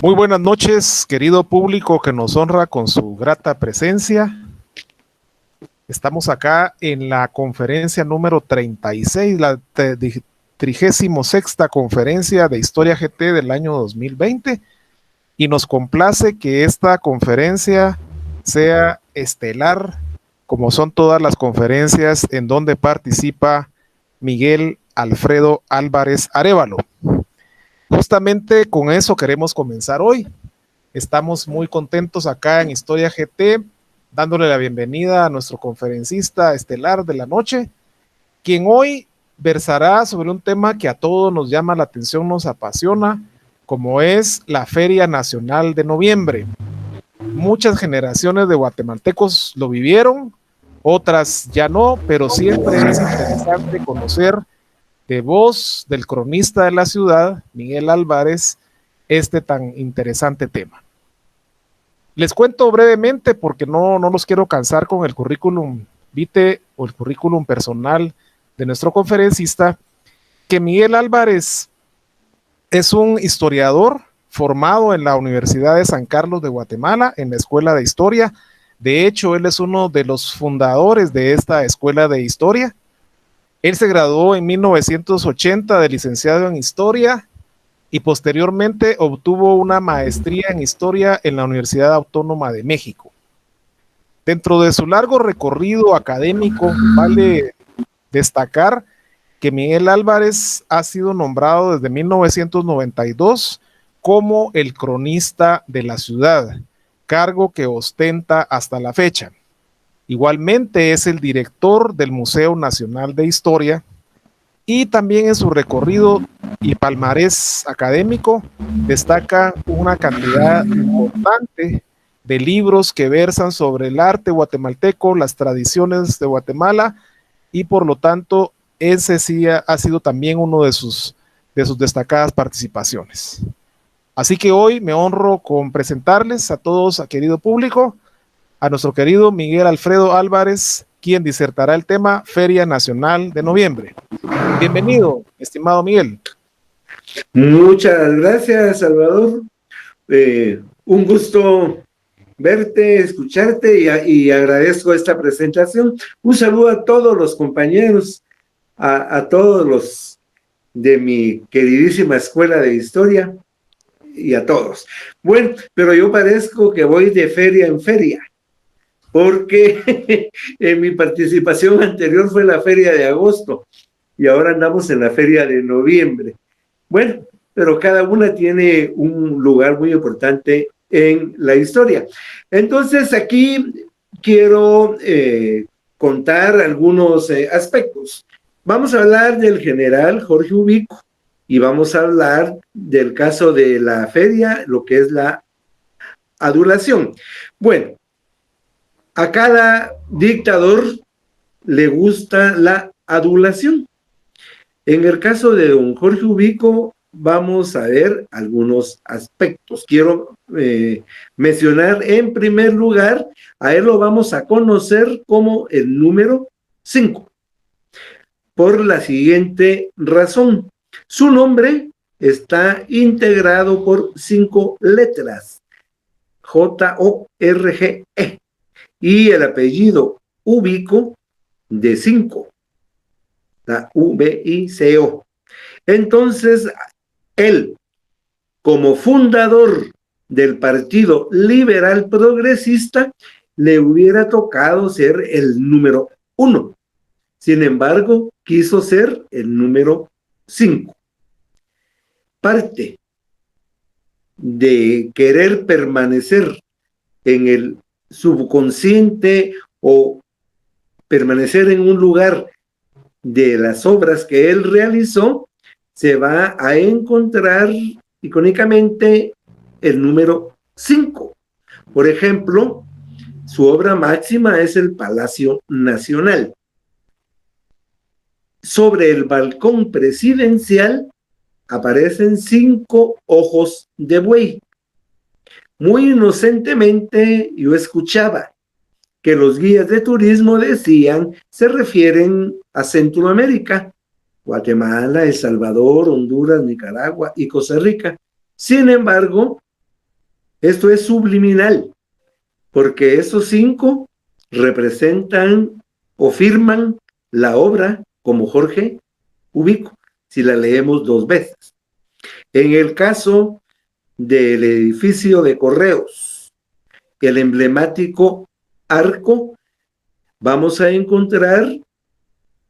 Muy buenas noches, querido público que nos honra con su grata presencia. Estamos acá en la conferencia número 36, la 36ª conferencia de Historia GT del año 2020, y nos complace que esta conferencia sea estelar, como son todas las conferencias en donde participa Miguel Alfredo Álvarez Arévalo. Justamente con eso queremos comenzar hoy. Estamos muy contentos acá en Historia GT, dándole la bienvenida a nuestro conferencista estelar de la noche, quien hoy versará sobre un tema que a todos nos llama la atención, nos apasiona, como es la Feria Nacional de Noviembre. Muchas generaciones de guatemaltecos lo vivieron, otras ya no, pero siempre es interesante conocer de voz del cronista de la ciudad, Miguel Álvarez, este tan interesante tema. Les cuento brevemente porque no los quiero cansar con el currículum vitae o el currículum personal de nuestro conferencista, que Miguel Álvarez es un historiador formado en la Universidad de San Carlos de Guatemala, en la Escuela de Historia. De hecho, él es uno de los fundadores de esta Escuela de Historia. Él se graduó en 1980 de licenciado en Historia y posteriormente obtuvo una maestría en Historia en la Universidad Autónoma de México. Dentro de su largo recorrido académico, vale destacar que Miguel Álvarez ha sido nombrado desde 1992 como el cronista de la ciudad, cargo que ostenta hasta la fecha. Igualmente es el director del Museo Nacional de Historia y también en su recorrido y palmarés académico destaca una cantidad importante de libros que versan sobre el arte guatemalteco, las tradiciones de Guatemala, y por lo tanto ese sí ha sido también uno de sus destacadas participaciones. Así que hoy me honro con presentarles a todos, a querido público, a nuestro querido Miguel Alfredo Álvarez, quien disertará el tema Feria Nacional de Noviembre. Bienvenido, estimado Miguel. Muchas gracias, Salvador. Un gusto verte, escucharte y agradezco esta presentación. Un saludo a todos los compañeros, a todos los de mi queridísima Escuela de Historia y a todos. Bueno, pero yo parezco que voy de feria en feria, porque en mi participación anterior fue la feria de agosto y ahora andamos en la feria de noviembre. Bueno, pero cada una tiene un lugar muy importante en la historia. Entonces, aquí quiero contar algunos aspectos. Vamos a hablar del general Jorge Ubico y vamos a hablar del caso de la feria, lo que es la adulación. Bueno, a cada dictador le gusta la adulación. En el caso de don Jorge Ubico, vamos a ver algunos aspectos. Quiero mencionar en primer lugar, a él lo vamos a conocer como el número 5, por la siguiente razón. Su nombre está integrado por 5 letras, Jorge, y el apellido Ubico de 5. La Ubico. Entonces, él, como fundador del Partido Liberal Progresista, le hubiera tocado ser el número 1. Sin embargo, quiso ser el número 5. Parte de querer permanecer en el subconsciente o permanecer en un lugar de las obras que él realizó, se va a encontrar icónicamente el número 5. Por ejemplo, su obra máxima es el Palacio Nacional. Sobre el balcón presidencial aparecen 5 ojos de buey. Muy inocentemente yo escuchaba que los guías de turismo decían, se refieren a Centroamérica, Guatemala, El Salvador, Honduras, Nicaragua y Costa Rica. Sin embargo, Esto es subliminal, porque esos 5 representan o firman la obra como Jorge Ubico, si la leemos 2 veces. En el caso del edificio de Correos, el emblemático arco, vamos a encontrar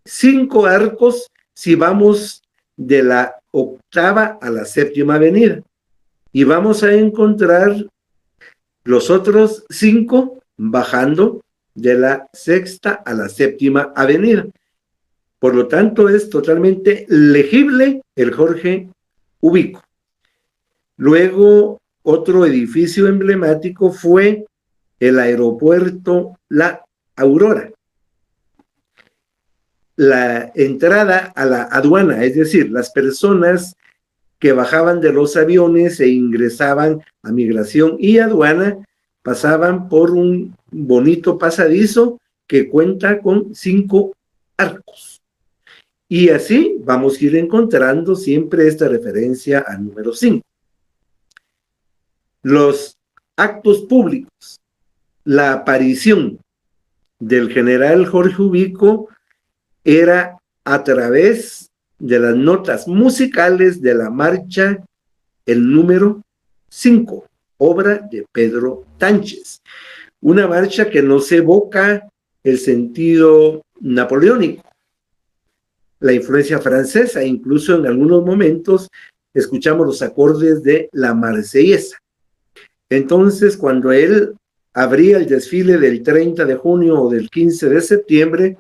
5 arcos si vamos de la 8ª a la 7ª avenida. Y vamos a encontrar los otros 5 bajando de la 6ª a la 7ª avenida. Por lo tanto, es totalmente legible el Jorge Ubico. Luego, otro edificio emblemático fue el aeropuerto La Aurora. La entrada a la aduana, es decir, las personas que bajaban de los aviones e ingresaban a migración y aduana, pasaban por un bonito pasadizo que cuenta con 5 arcos. Y así vamos a ir encontrando siempre esta referencia al número 5. Los actos públicos, la aparición del general Jorge Ubico era a través de las notas musicales de la marcha, el número 5, obra de Pedro Tánchez. Una marcha que nos evoca el sentido napoleónico, la influencia francesa, incluso en algunos momentos escuchamos los acordes de la Marsellesa. Entonces, cuando él abría el desfile del 30 de junio o del 15 de septiembre,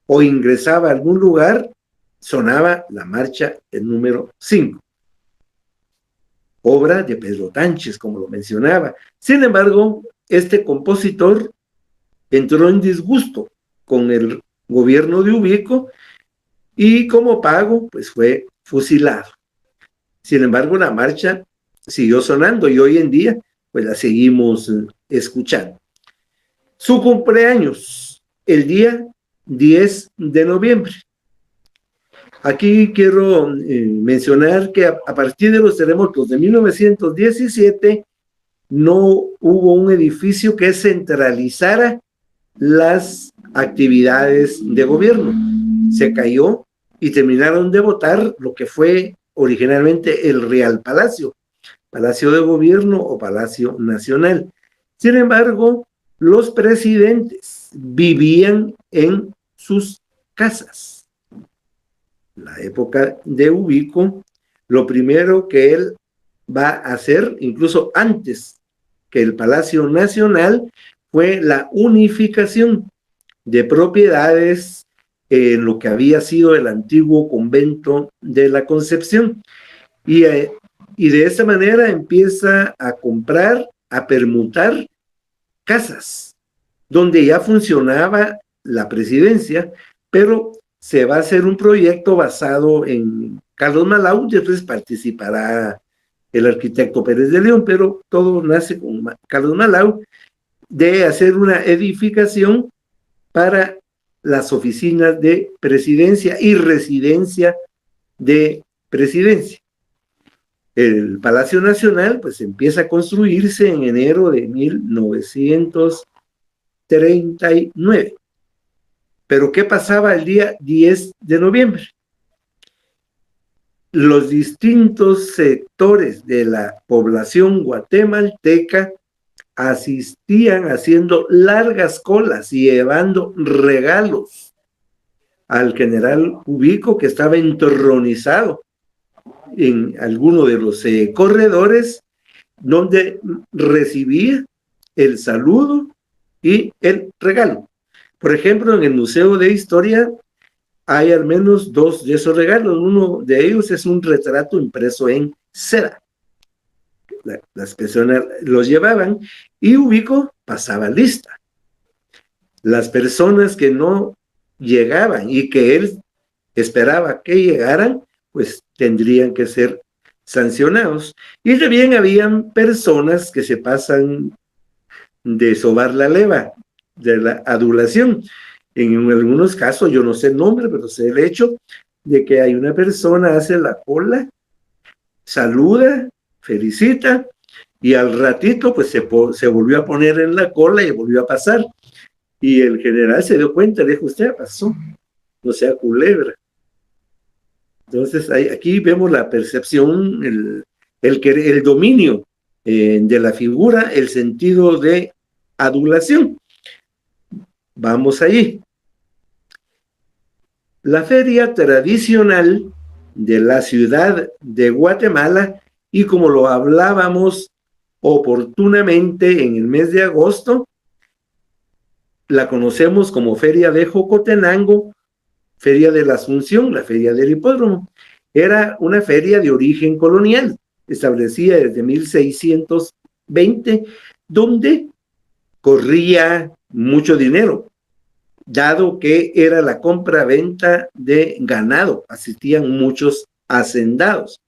o ingresaba a algún lugar, sonaba la marcha el número 5, obra de Pedro Tánchez, como lo mencionaba. Sin embargo, este compositor entró en disgusto con el gobierno de Ubico y como pago, pues fue fusilado. Sin embargo, la marcha siguió sonando y hoy en día, pues la seguimos escuchando. Su cumpleaños, el día 10 de noviembre. Aquí quiero mencionar que a partir de los terremotos de 1917 no hubo un edificio que centralizara las actividades de gobierno. Se cayó y terminaron de botar lo que fue originalmente el Real Palacio, Palacio de Gobierno o Palacio Nacional. Sin embargo, los presidentes vivían en sus casas. La época de Ubico, lo primero que él va a hacer, incluso antes que el Palacio Nacional, fue la unificación de propiedades en lo que había sido el antiguo convento de la Concepción. Y de esa manera empieza a comprar, a permutar casas, donde ya funcionaba la presidencia, pero se va a hacer un proyecto basado en Carlos Mallau, después participará el arquitecto Pérez de León, pero todo nace con Carlos Mallau, de hacer una edificación para las oficinas de presidencia y residencia de presidencia. El Palacio Nacional pues empieza a construirse en enero de 1939. Pero ¿qué pasaba el día 10 de noviembre? Los distintos sectores de la población guatemalteca asistían haciendo largas colas y llevando regalos al general Ubico, que estaba entronizado en alguno de los corredores, donde recibía el saludo y el regalo. Por ejemplo, en el Museo de Historia hay al menos 2 de esos regalos. Uno de ellos es un retrato impreso en seda. Las personas los llevaban y Ubico pasaba lista. Las personas que no llegaban y que él esperaba que llegaran, pues tendrían que ser sancionados. Y también habían personas que se pasan de sobar la leva, de la adulación. En algunos casos, yo no sé el nombre, pero sé el hecho de que hay una persona, hace la cola, saluda, felicita, Y al ratito, pues se volvió a poner en la cola y volvió a pasar. Y el general se dio cuenta, le dijo, usted pasó, no sea culebra. Entonces, aquí vemos la percepción, el dominio de la figura, el sentido de adulación. Vamos allí. La feria tradicional de la ciudad de Guatemala, y como lo hablábamos oportunamente en el mes de agosto, la conocemos como Feria de Jocotenango, Feria de la Asunción, la Feria del Hipódromo. Era una feria de origen colonial, establecida desde 1620, donde corría mucho dinero, dado que era la compra-venta de ganado, asistían muchos hacendados.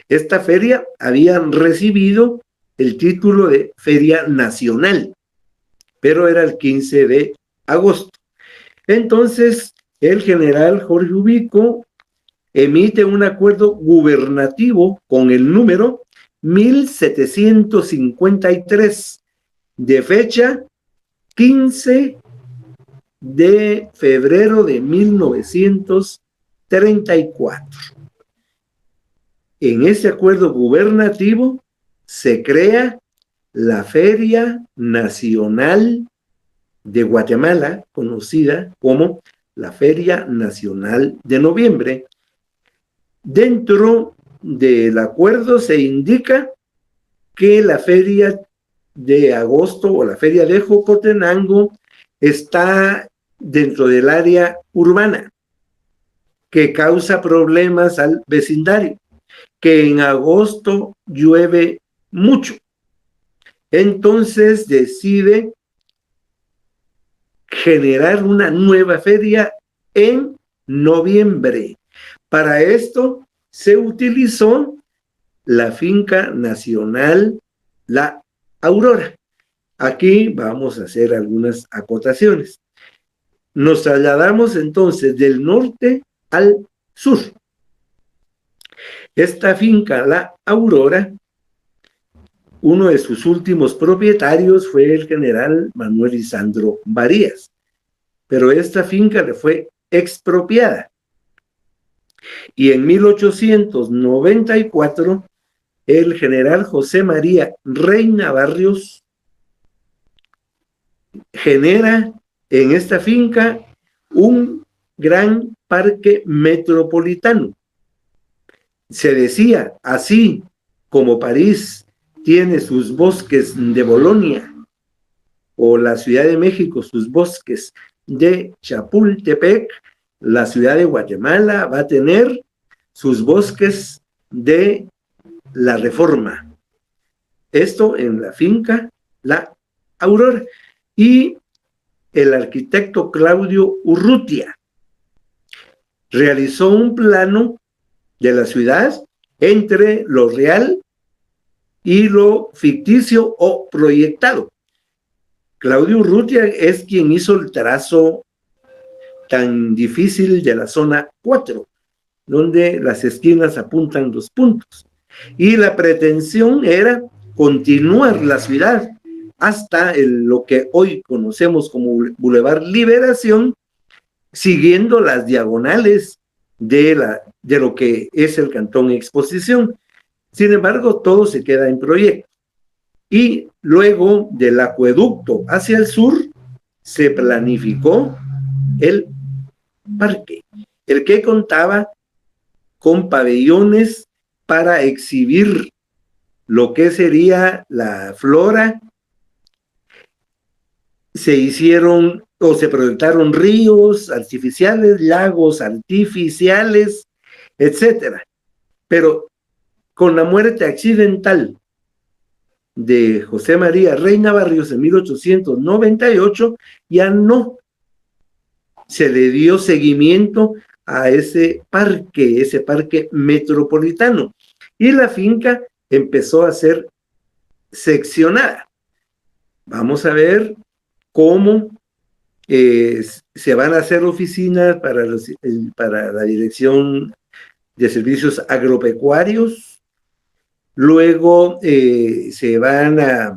Esta feria había recibido el título de Feria Nacional, pero era el 15 de agosto. Entonces, el general Jorge Ubico emite un acuerdo gubernativo con el número 1753, de fecha 15 de febrero de 1934. En ese acuerdo gubernativo se crea la Feria Nacional de Guatemala, conocida como la Feria Nacional de Noviembre. Dentro del acuerdo se indica que la Feria de agosto o la Feria de Jocotenango está dentro del área urbana, que causa problemas al vecindario, que en agosto llueve mucho. Entonces decide generar una nueva feria en noviembre. Para esto se utilizó la finca nacional La Aurora. Aquí vamos a hacer algunas acotaciones. Nos trasladamos entonces del norte al sur. Esta finca La Aurora, uno de sus últimos propietarios fue el general Manuel Lisandro Varías, pero esta finca le fue expropiada. Y en 1894, el general José María Reina Barrios genera en esta finca un gran parque metropolitano. Se decía, así como París tiene sus bosques de Bolonia, o la Ciudad de México sus bosques de Chapultepec, la ciudad de Guatemala va a tener sus bosques de la Reforma. Esto en la finca La Aurora. Y el arquitecto Claudio Urrutia realizó un plano de la ciudad entre lo real y lo ficticio o proyectado. Claudio Urrutia es quien hizo el trazo tan difícil de la zona 4, donde las esquinas apuntan los puntos. Y la pretensión era continuar la ciudad hasta lo que hoy conocemos como Boulevard Liberación, siguiendo las diagonales de lo que es el Cantón Exposición. Sin embargo, todo se queda en proyecto. Y luego del acueducto hacia el sur, se planificó el parque, el que contaba con pabellones para exhibir lo que sería la flora. Se hicieron o se proyectaron ríos artificiales, lagos artificiales, etcétera. Pero con la muerte accidental de José María Reina Barrios en 1898, ya no se le dio seguimiento a ese parque metropolitano, y la finca empezó a ser seccionada. Vamos a ver cómo se van a hacer oficinas para la Dirección de Servicios Agropecuarios, Luego se va a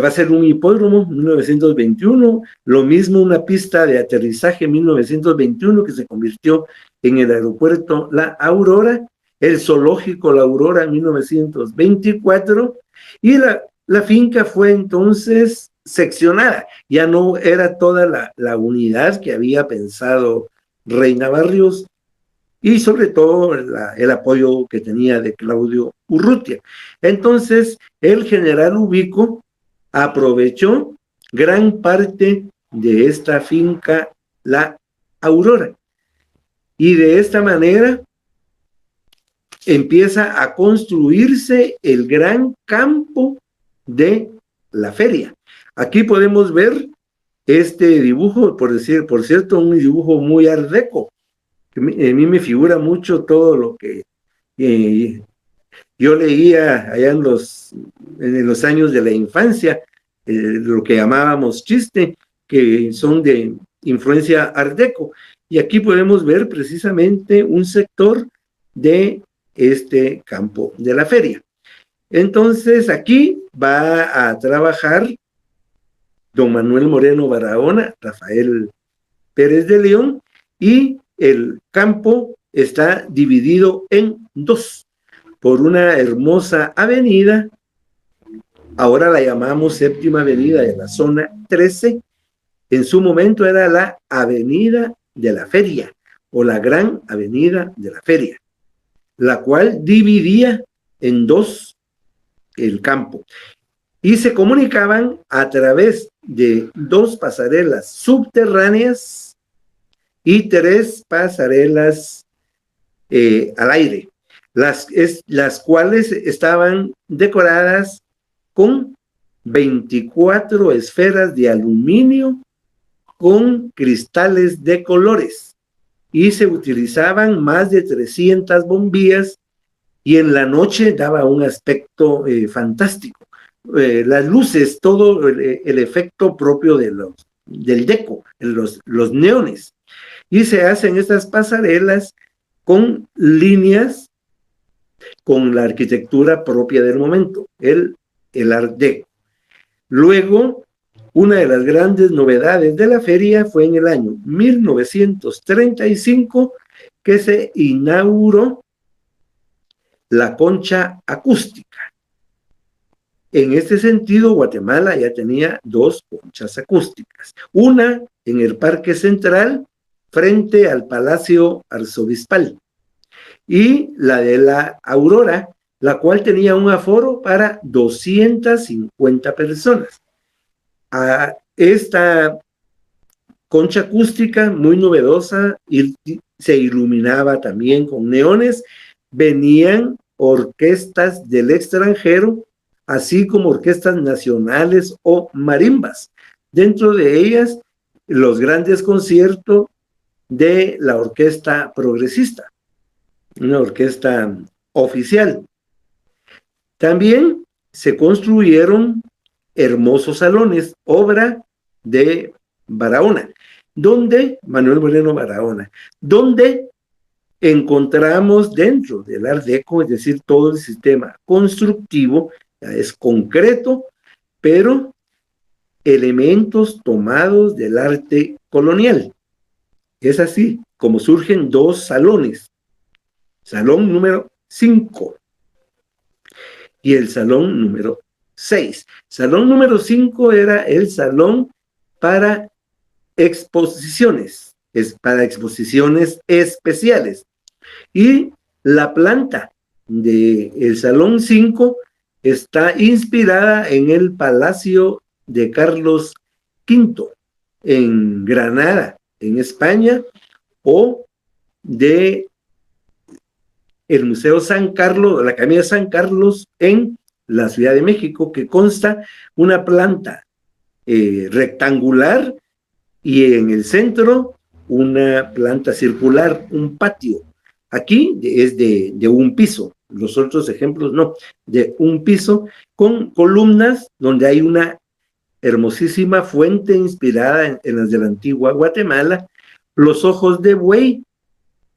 hacer un hipódromo en 1921, lo mismo una pista de aterrizaje en 1921 que se convirtió en el aeropuerto La Aurora, el zoológico La Aurora en 1924, y la finca fue entonces seccionada, ya no era toda la unidad que había pensado Reina Barrios, y sobre todo el apoyo que tenía de Claudio Urrutia. Entonces, el general Ubico aprovechó gran parte de esta finca La Aurora, y de esta manera empieza a construirse el gran campo de la feria. Aquí podemos ver este dibujo, por cierto, un dibujo muy art deco. A mí me figura mucho todo lo que yo leía allá en los años de la infancia, lo que llamábamos chiste, que son de influencia art deco. Y aquí podemos ver precisamente un sector de este campo de la feria. Entonces aquí va a trabajar don Manuel Moreno Barahona, Rafael Pérez de León, y el campo está dividido en dos por una hermosa avenida, ahora la llamamos Séptima Avenida de la zona 13, en su momento era la Avenida de la Feria, o la Gran Avenida de la Feria, la cual dividía en dos el campo, y se comunicaban a través de dos pasarelas subterráneas y tres pasarelas al aire, las cuales estaban decoradas con 24 esferas de aluminio con cristales de colores, y se utilizaban más de 300 bombillas, y en la noche daba un aspecto fantástico. Las luces, todo el efecto propio del deco, los neones, y se hacen estas pasarelas con líneas, con la arquitectura propia del momento, el Art Deco. Luego, una de las grandes novedades de la feria fue en el año 1935 que se inauguró la concha acústica. En este sentido, Guatemala ya tenía dos conchas acústicas, una en el Parque Central frente al Palacio Arzobispal, y la de la Aurora, la cual tenía un aforo para 250 personas. A esta concha acústica muy novedosa, y se iluminaba también con neones, venían orquestas del extranjero, así como orquestas nacionales o marimbas. Dentro de ellas, los grandes conciertos de la orquesta progresista, una orquesta oficial. También se construyeron hermosos salones, obra de Barahona, Manuel Moreno Barahona, donde encontramos dentro del Art Deco, es decir, todo el sistema constructivo, es concreto, pero elementos tomados del arte colonial. Es así como surgen dos salones, salón número 5 y el salón número 6. Salón número 5 era el salón para exposiciones, para exposiciones especiales. Y la planta del salón 5 está inspirada en el Palacio de Carlos V en Granada, en España, o de el Museo San Carlos, la Capilla San Carlos en la Ciudad de México, que consta una planta rectangular, y en el centro una planta circular, un patio. Aquí es de un piso, los otros ejemplos no, de un piso con columnas donde hay una hermosísima fuente inspirada en las de la antigua Guatemala, los ojos de buey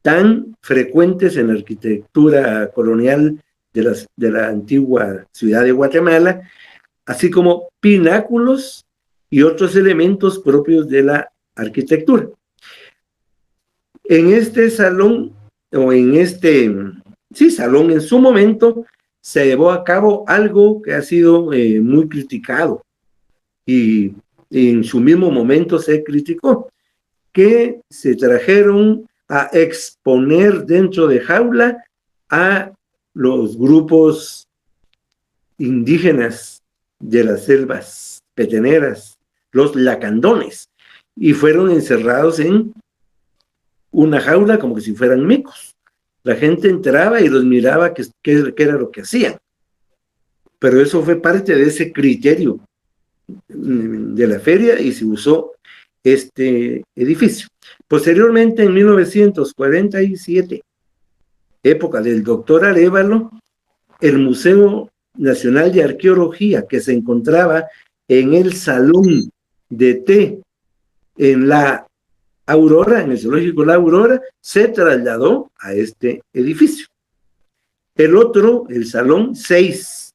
tan frecuentes en la arquitectura colonial de la antigua ciudad de Guatemala, así como pináculos y otros elementos propios de la arquitectura. En este salón, o en este salón, en su momento, se llevó a cabo algo que ha sido muy criticado y en su mismo momento se criticó, que se trajeron a exponer dentro de jaula a los grupos indígenas de las selvas peteneras, los lacandones, y fueron encerrados en una jaula como que si fueran micos. La gente entraba y los miraba qué era lo que hacían. Pero eso fue parte de ese criterio de la feria y se usó este edificio. Posteriormente, en 1947, época del doctor Arévalo, el Museo Nacional de Arqueología, que se encontraba en el Salón de Té en la Aurora, en el Zoológico La Aurora, se trasladó a este edificio. El otro, el Salón 6,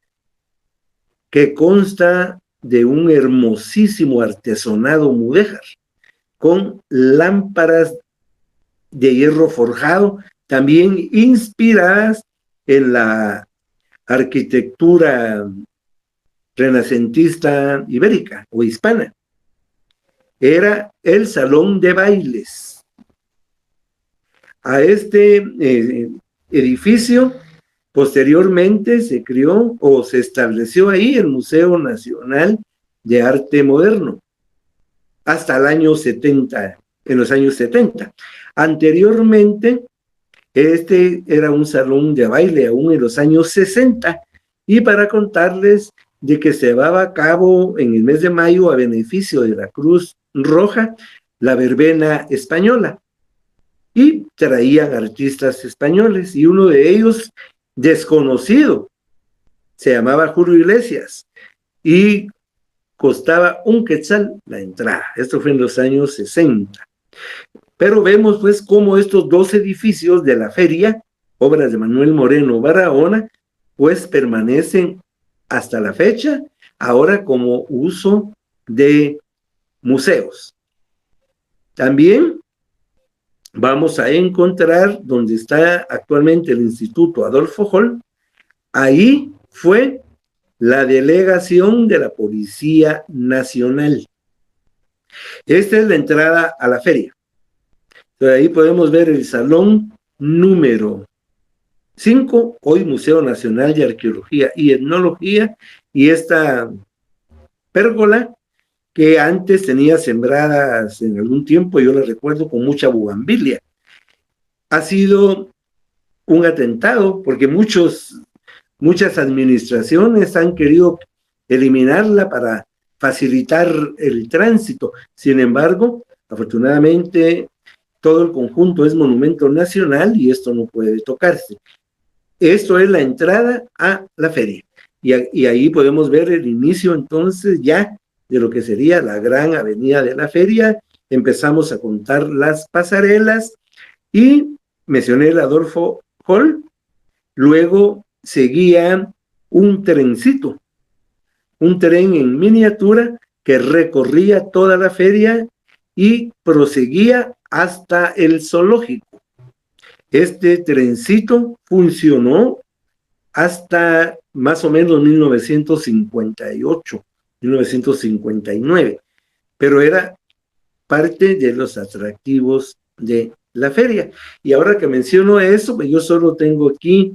que consta de un hermosísimo artesonado mudéjar, con lámparas de hierro forjado, también inspiradas en la arquitectura renacentista ibérica o hispana. Era el salón de bailes. A este edificio posteriormente se creó o se estableció ahí el Museo Nacional de Arte Moderno hasta el año 70, en los años 70. Anteriormente, este era un salón de baile aún en los años 60, y para contarles de que se llevaba a cabo en el mes de mayo a beneficio de la Cruz Roja, la verbena española, y traían artistas españoles, y uno de ellos, desconocido, se llamaba Julio Iglesias, y costaba un quetzal la entrada. Esto fue en los años 60. Pero vemos pues cómo estos dos edificios de la feria, obras de Manuel Moreno Barahona, pues permanecen hasta la fecha, ahora como uso de museos. También vamos a encontrar donde está actualmente el Instituto Adolfo Hall. Ahí fue la delegación de la Policía Nacional. Esta es la entrada a la feria. Entonces, ahí podemos ver el salón número 5, hoy Museo Nacional de Arqueología y Etnología, y esta pérgola que antes tenía sembradas en algún tiempo, yo la recuerdo con mucha bugambilia. Ha sido un atentado porque muchas administraciones han querido eliminarla para facilitar el tránsito. Sin embargo, afortunadamente, todo el conjunto es monumento nacional y esto no puede tocarse. Esto es la entrada a la feria. Y ahí podemos ver el inicio entonces ya de lo que sería la gran avenida de la feria. Empezamos a contar las pasarelas y mencioné el Adolfo Hall. Luego seguía un trencito, un tren en miniatura que recorría toda la feria y proseguía hasta el zoológico. Este trencito funcionó hasta más o menos 1958, 1959, pero era parte de los atractivos de la feria. Y ahora que menciono eso, pues yo solo tengo aquí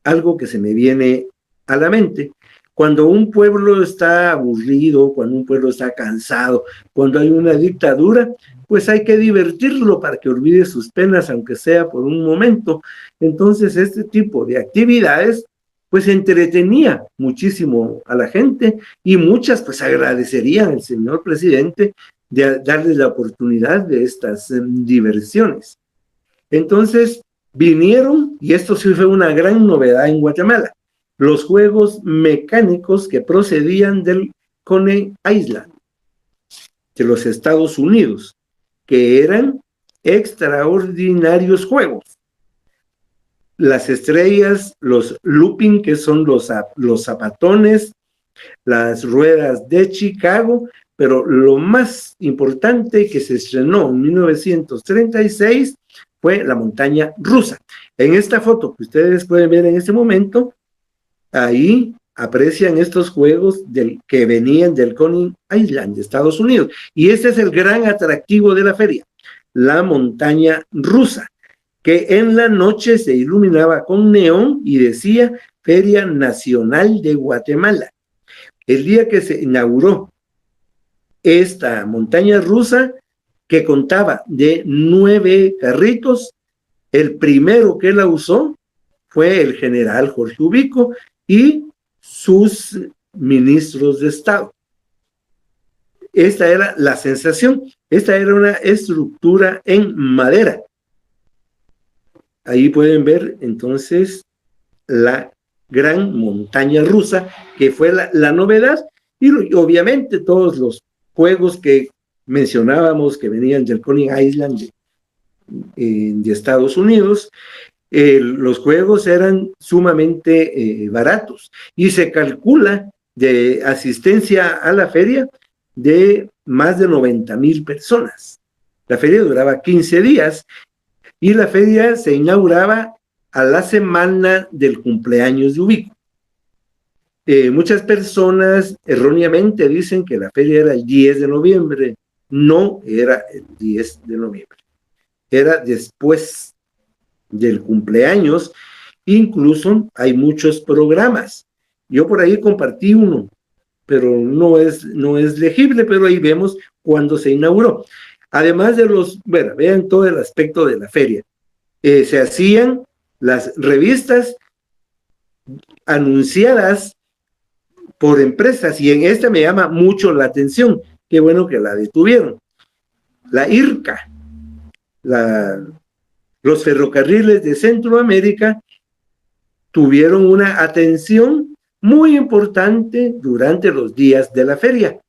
algo que se me viene a la mente. Cuando un pueblo está aburrido, cuando un pueblo está cansado, cuando hay una dictadura, pues hay que divertirlo para que olvide sus penas, aunque sea por un momento. Entonces, este tipo de actividades, pues entretenía muchísimo a la gente, y muchas pues agradecerían al señor presidente de darles la oportunidad de estas diversiones. Entonces, vinieron, y esto sí fue una gran novedad en Guatemala, los juegos mecánicos que procedían del Coney Island, de los Estados Unidos, que eran extraordinarios juegos. Las estrellas, los looping, que son los zapatones, las ruedas de Chicago, pero lo más importante que se estrenó en 1936 fue la montaña rusa. En esta foto que ustedes pueden ver en este momento, ahí aprecian estos juegos que venían del Coney Island de Estados Unidos. Y este es el gran atractivo de la feria, la montaña rusa, que en la noche se iluminaba con neón y decía Feria Nacional de Guatemala. El día que se inauguró esta montaña rusa, que contaba de 9 carritos, el primero que la usó fue el general Jorge Ubico y sus ministros de Estado. Esta era la sensación, esta era una estructura en madera. Ahí pueden ver entonces la gran montaña rusa, que fue la novedad, y obviamente todos los juegos que mencionábamos que venían del Coney Island de Estados Unidos. Los juegos eran sumamente baratos y se calcula de asistencia a la feria de más de 90,000 personas. La feria duraba 15 días y la feria se inauguraba a la semana del cumpleaños de Ubico. Muchas personas erróneamente dicen que la feria era el 10 de noviembre. No era el 10 de noviembre. Era después del cumpleaños. Incluso hay muchos programas. Yo por ahí compartí uno, pero no es legible, pero ahí vemos cuando se inauguró. Además de vean todo el aspecto de la feria. Se hacían las revistas anunciadas por empresas, y en esta me llama mucho la atención. Qué bueno que la detuvieron. La IRCA, los ferrocarriles de Centroamérica, tuvieron una atención muy importante durante los días de la feria.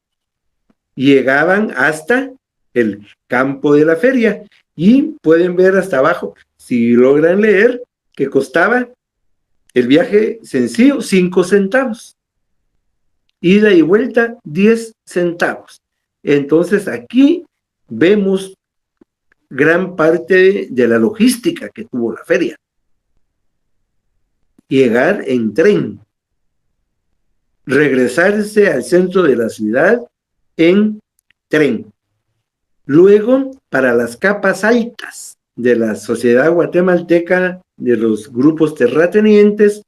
Llegaban hasta el campo de la feria y pueden ver hasta abajo, si logran leer, que costaba el viaje sencillo 5 centavos. Ida y vuelta 10 centavos. Entonces aquí vemos gran parte de la logística que tuvo la feria. Llegar en tren, regresarse al centro de la ciudad en tren. Luego, para las capas altas de la sociedad guatemalteca, de los grupos terratenientes,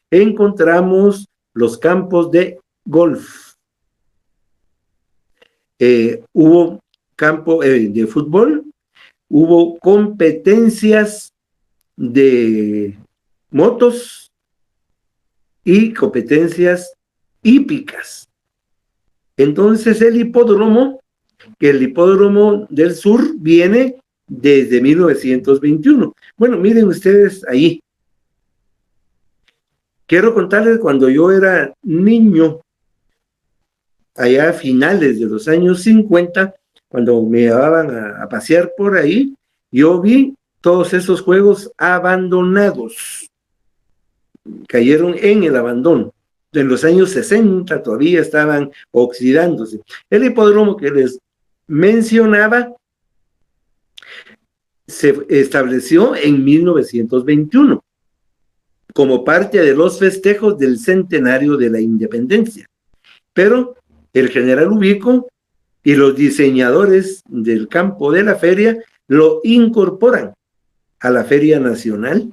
encontramos los campos de golf. Hubo campo de fútbol, hubo competencias de motos y competencias hípicas. Entonces el hipódromo del sur viene desde 1921. Bueno, miren ustedes ahí. Quiero contarles cuando yo era niño, allá a finales de los años 50, cuando me llevaban a pasear por ahí, yo vi todos esos juegos abandonados. Cayeron en el abandono. En los años 60 todavía estaban oxidándose. El hipódromo que les mencionaba se estableció en 1921 como parte de los festejos del centenario de la independencia. Pero el general Ubico y los diseñadores del campo de la feria lo incorporan a la Feria Nacional,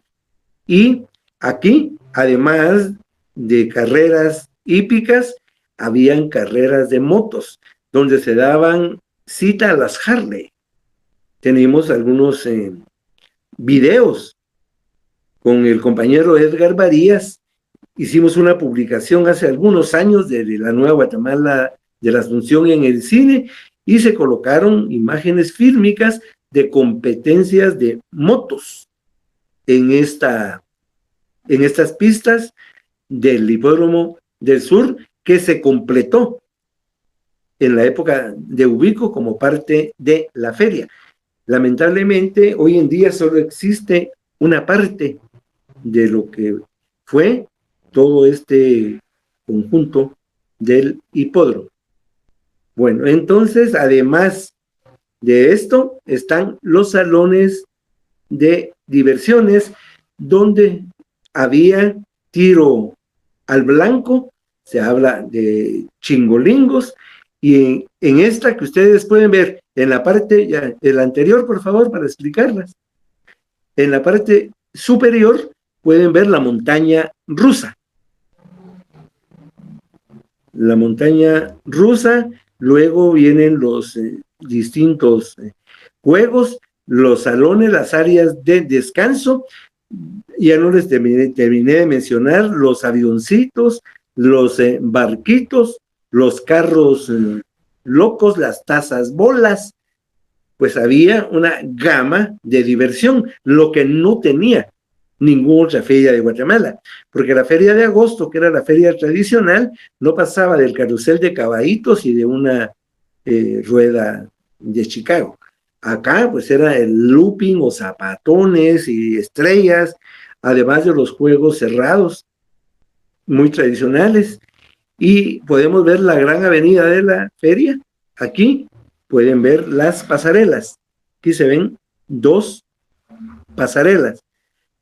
y aquí, además de carreras hípicas, habían carreras de motos, donde se daban cita a las Harley. Tenemos algunos videos con el compañero Edgar Varías. Hicimos una publicación hace algunos años de la Nueva Guatemala de la Asunción en el cine, y se colocaron imágenes fílmicas de competencias de motos en estas pistas del hipódromo del sur, que se completó en la época de Ubico como parte de la feria. Lamentablemente, hoy en día solo existe una parte de lo que fue todo este conjunto del hipódromo. Bueno, entonces, además de esto, están los salones de diversiones, donde había tiro al blanco, se habla de chingolingos, y en esta que ustedes pueden ver, en la parte, ya, el anterior, por favor, para explicarlas, en la parte superior pueden ver la montaña rusa. La montaña rusa, luego vienen los distintos juegos, los salones, las áreas de descanso. Ya no les terminé de mencionar los avioncitos, los barquitos, los carros locos, las tazas bolas. Pues había una gama de diversión, lo que no tenía ninguna otra feria de Guatemala, porque la feria de agosto, que era la feria tradicional, no pasaba del carrusel de caballitos y de una rueda de Chicago. Acá pues era el looping o zapatones y estrellas, además de los juegos cerrados, muy tradicionales, y podemos ver la gran avenida de la feria. Aquí pueden ver las pasarelas. Aquí se ven 2 pasarelas.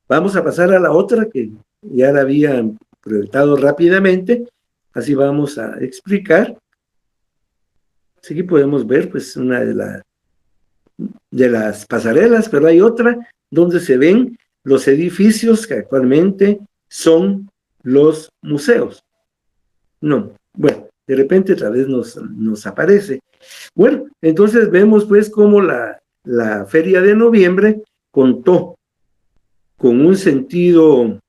Vamos a pasar a la otra que ya la había proyectado rápidamente, así vamos a explicar. Aquí podemos ver pues una de las pasarelas, pero hay otra donde se ven los edificios que actualmente son los museos. No, bueno, de repente otra vez nos aparece. Bueno, entonces vemos pues cómo la feria de noviembre contó con un sentido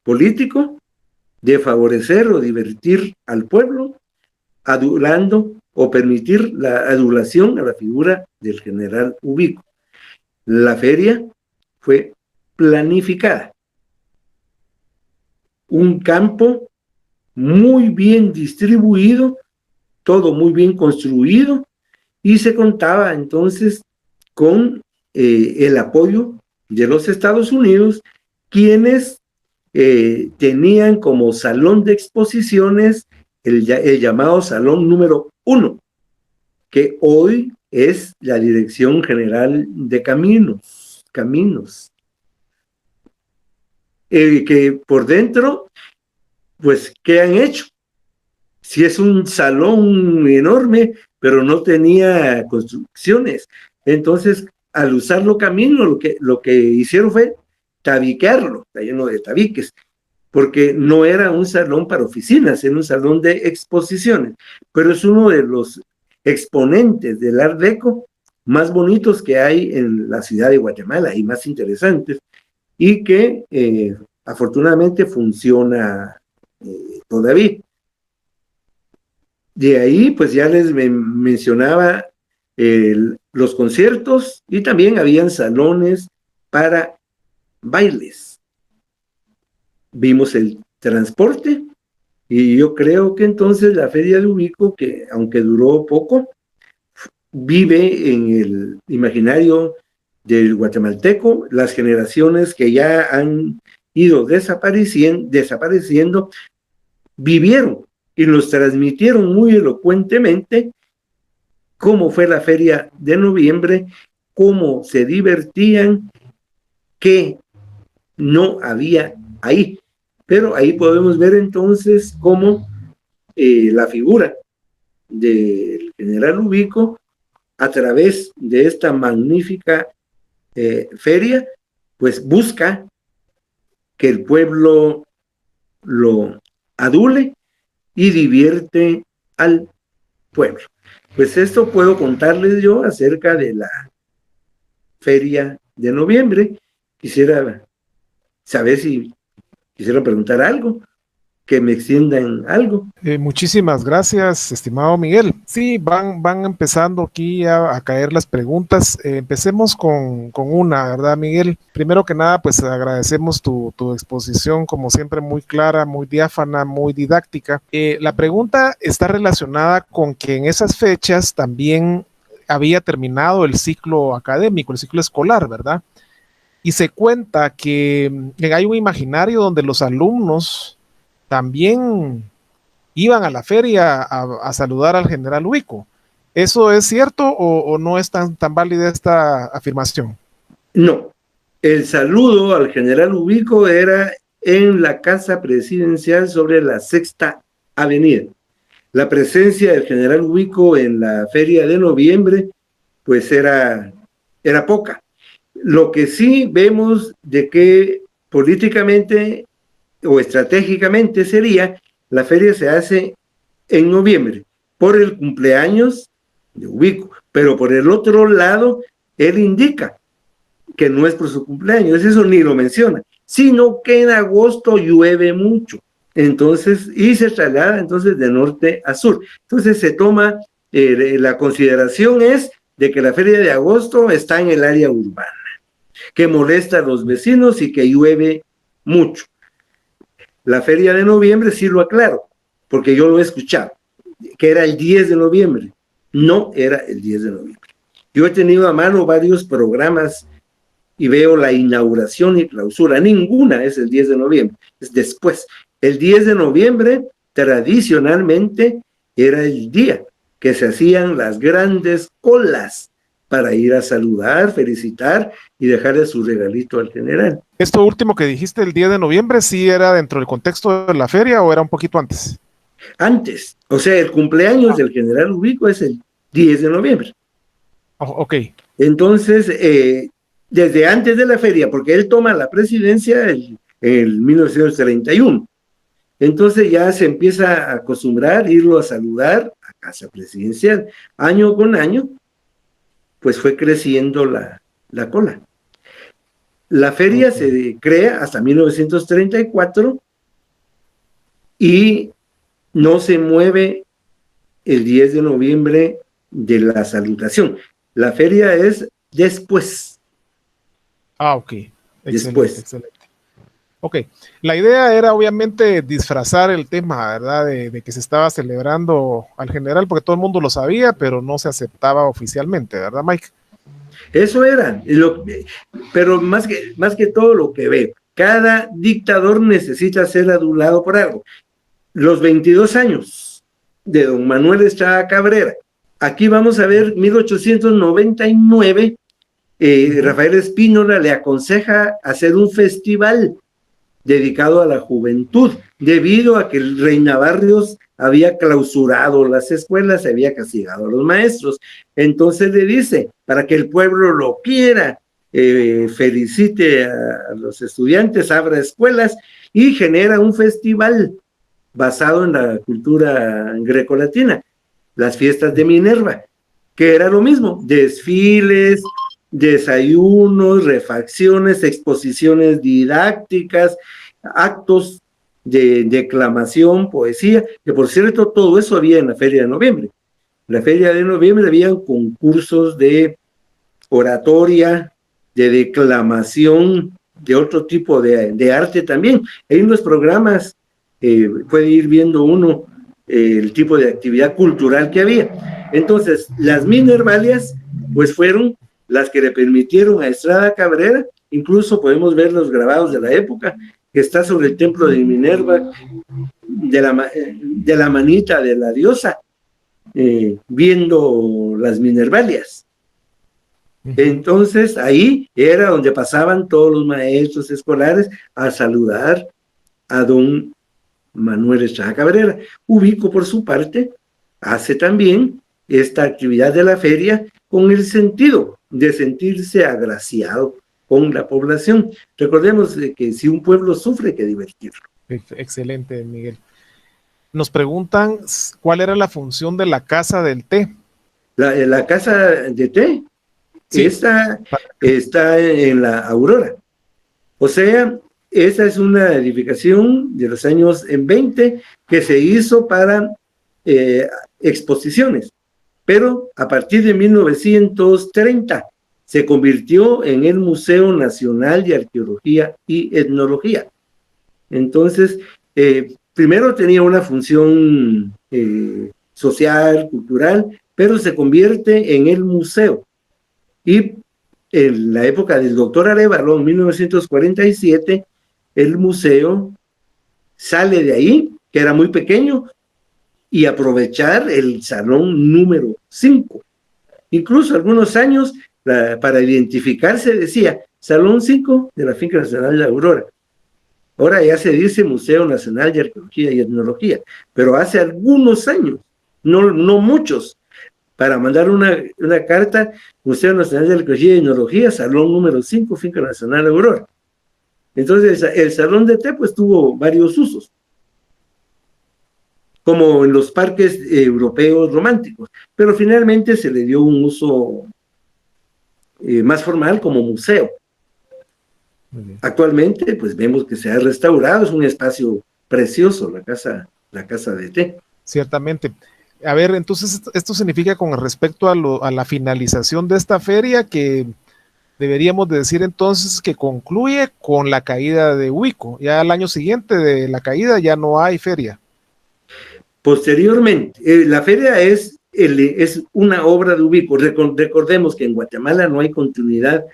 político de favorecer o divertir al pueblo, adulando o permitir la adulación a la figura del general Ubico. La feria fue planificada. Un campo muy bien distribuido, todo muy bien construido, y se contaba entonces con el apoyo de los Estados Unidos, quienes tenían como salón de exposiciones el llamado Salón número 1, que hoy es la Dirección General de Caminos, que por dentro, pues, ¿qué han hecho? Si es un salón enorme, pero no tenía construcciones, entonces al usarlo camino, lo que hicieron fue tabiquearlo, está lleno de tabiques, porque no era un salón para oficinas, era un salón de exposiciones, pero es uno de los exponentes del Art Deco más bonitos que hay en la ciudad de Guatemala y más interesantes, y que afortunadamente funciona todavía. De ahí, pues ya les mencionaba los conciertos, y también habían salones para bailes. Vimos el transporte, y yo creo que entonces la feria de Ubico, que aunque duró poco, vive en el imaginario del guatemalteco. Las generaciones que ya han ido desapareciendo vivieron y nos transmitieron muy elocuentemente cómo fue la feria de noviembre, cómo se divertían, qué no había ahí. Pero ahí podemos ver entonces cómo la figura del general Ubico, a través de esta magnífica feria, pues busca que el pueblo lo adule y divierte al pueblo. Pues esto puedo contarles yo acerca de la feria de noviembre. Quisiera saber si quisiera preguntar algo, que me extiendan algo. Muchísimas gracias, estimado Miguel. Sí, van empezando aquí a caer las preguntas. Empecemos con una, ¿verdad, Miguel? Primero que nada, pues agradecemos tu exposición, como siempre, muy clara, muy diáfana, muy didáctica. La pregunta está relacionada con que en esas fechas también había terminado el ciclo académico, el ciclo escolar, ¿verdad? Y se cuenta que hay un imaginario donde los alumnos también iban a la feria a saludar al general Ubico. ¿Eso es cierto o no es tan válida esta afirmación? No, el saludo al general Ubico era en la casa presidencial sobre la Sexta Avenida. La presencia del general Ubico en la feria de noviembre, pues era poca. Lo que sí vemos de que políticamente o estratégicamente sería, la feria se hace en noviembre por el cumpleaños de Ubico, pero por el otro lado, él indica que no es por su cumpleaños, eso ni lo menciona, sino que en agosto llueve mucho, entonces, y se traslada entonces de norte a sur. Entonces se toma, la consideración es de que la feria de agosto está en el área urbana, que molesta a los vecinos y que llueve mucho. La feria de noviembre sí lo aclaro, porque yo lo he escuchado, que era el 10 de noviembre, no era el 10 de noviembre. Yo he tenido a mano varios programas y veo la inauguración y clausura, ninguna es el 10 de noviembre, es después. El 10 de noviembre tradicionalmente era el día que se hacían las grandes colas para ir a saludar, felicitar y dejarle su regalito al general. ¿Esto último que dijiste, el 10 de noviembre, sí era dentro del contexto de la feria o era un poquito antes? Antes, o sea, el cumpleaños del general Ubico es el 10 de noviembre. Oh, ok. Entonces, desde antes de la feria, porque él toma la presidencia en 1931, entonces ya se empieza a acostumbrar a irlo a saludar a casa presidencial. Año con año, pues fue creciendo la cola. La feria se crea hasta 1934 y no se mueve el 10 de noviembre de la salutación. La feria es después. Ah, ok. Excelente, después. Excelente. Ok, la idea era obviamente disfrazar el tema, ¿verdad? De que se estaba celebrando al general, porque todo el mundo lo sabía, pero no se aceptaba oficialmente, ¿verdad, Mike? Eso era, pero más que todo lo que veo, cada dictador necesita ser adulado por algo. Los 22 años de don Manuel Estrada Cabrera, aquí vamos a ver 1899, Rafael Espínola le aconseja hacer un festival dedicado a la juventud, debido a que el Reina Barrios había clausurado las escuelas, había castigado a los maestros. Entonces le dice, para que el pueblo lo quiera, felicite a los estudiantes, abra escuelas y genera un festival basado en la cultura grecolatina, las fiestas de Minerva, que era lo mismo, desfiles, desayunos, refacciones, exposiciones didácticas, actos de declamación, poesía, que por cierto todo eso había en la Feria de Noviembre. En la Feria de Noviembre había concursos de oratoria, de declamación, de otro tipo de arte también. En los programas puede ir viendo uno el tipo de actividad cultural que había. Entonces, las Minervalias, pues fueron las que le permitieron a Estrada Cabrera, incluso podemos ver los grabados de la época, que está sobre el templo de Minerva, de la manita de la diosa, viendo las Minervalias. Entonces, ahí era donde pasaban todos los maestros escolares a saludar a don Manuel Estrada Cabrera. Ubico, por su parte, hace también esta actividad de la feria con el sentido de sentirse agraciado con la población. Recordemos que si un pueblo sufre, hay que divertirlo. Excelente, Miguel. Nos preguntan cuál era la función de la Casa del Té. La Casa de Té, sí, está en la Aurora. O sea, esa es una edificación de los años 20 que se hizo para exposiciones, pero a partir de 1930 se convirtió en el Museo Nacional de Arqueología y Etnología. Entonces, primero tenía una función social, cultural, pero se convierte en el museo. Y en la época del doctor Arévalo, en 1947, el museo sale de ahí, que era muy pequeño, y aprovechar el salón número 5. Incluso algunos años, para identificarse, decía Salón 5 de la Finca Nacional de Aurora. Ahora ya se dice Museo Nacional de Arqueología y Etnología, pero hace algunos años, no muchos, para mandar una carta, Museo Nacional de Arqueología y Etnología, Salón número 5, Finca Nacional de Aurora. Entonces, el Salón de té, pues, tuvo varios usos, como en los parques europeos románticos, pero finalmente se le dio un uso más formal como museo. Actualmente, pues vemos que se ha restaurado, es un espacio precioso, la casa de té. Ciertamente. A ver, entonces esto significa con respecto a la finalización de esta feria que deberíamos de decir entonces que concluye con la caída de Ubico. Ya al año siguiente de la caída ya no hay feria. Posteriormente, la feria es una obra de Ubico. Recordemos que en Guatemala no hay continuidad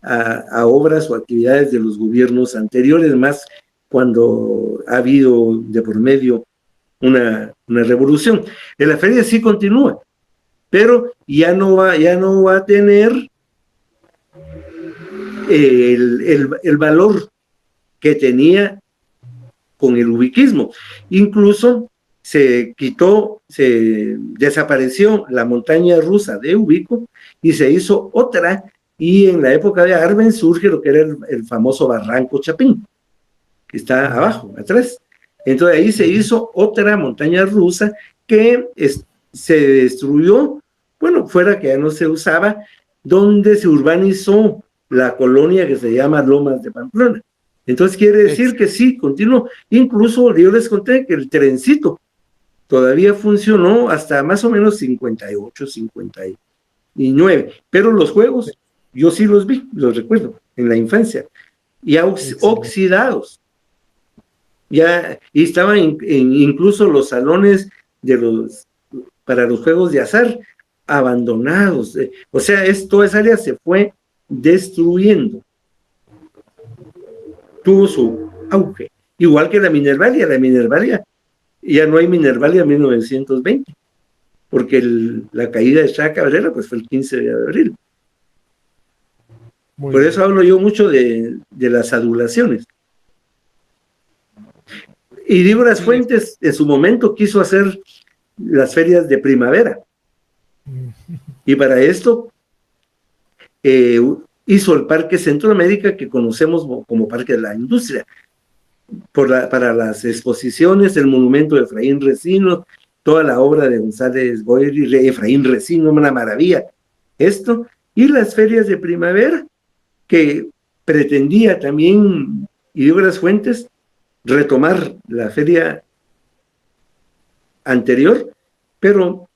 a obras o actividades de los gobiernos anteriores, más cuando ha habido de por medio una revolución. La feria sí continúa, pero ya no va a tener el valor que tenía con el ubiquismo. Incluso se desapareció la montaña rusa de Ubico y se hizo otra, y en la época de Arben surge lo que era el famoso Barranco Chapín, que está abajo, atrás. Entonces ahí se hizo otra montaña rusa que se destruyó, bueno, fuera que ya no se usaba, donde se urbanizó la colonia que se llama Lomas de Pamplona. Entonces quiere decir que sí, continuó. Incluso yo les conté que el trencito todavía funcionó hasta más o menos 58, 59, pero los juegos yo sí los vi, los recuerdo, en la infancia, ya oxidados. Ya, y estaban incluso los salones para los juegos de azar abandonados. O sea, toda esa área se fue destruyendo. Tuvo su auge. Igual que la Minervalia ya no hay Minervalia en 1920, porque la caída de Chá Cabrera pues fue el 15 de abril. Por eso hablo yo mucho de las adulaciones. Y Dígoras Fuentes en su momento quiso hacer las ferias de primavera. Y para esto hizo el Parque Centroamérica, que conocemos como Parque de la Industria, para las exposiciones, el monumento de Efraín Resino, toda la obra de González Boyer, Efraín Resino, una maravilla. Esto, y las ferias de primavera, que pretendía también Dígoras Fuentes retomar la feria anterior, pero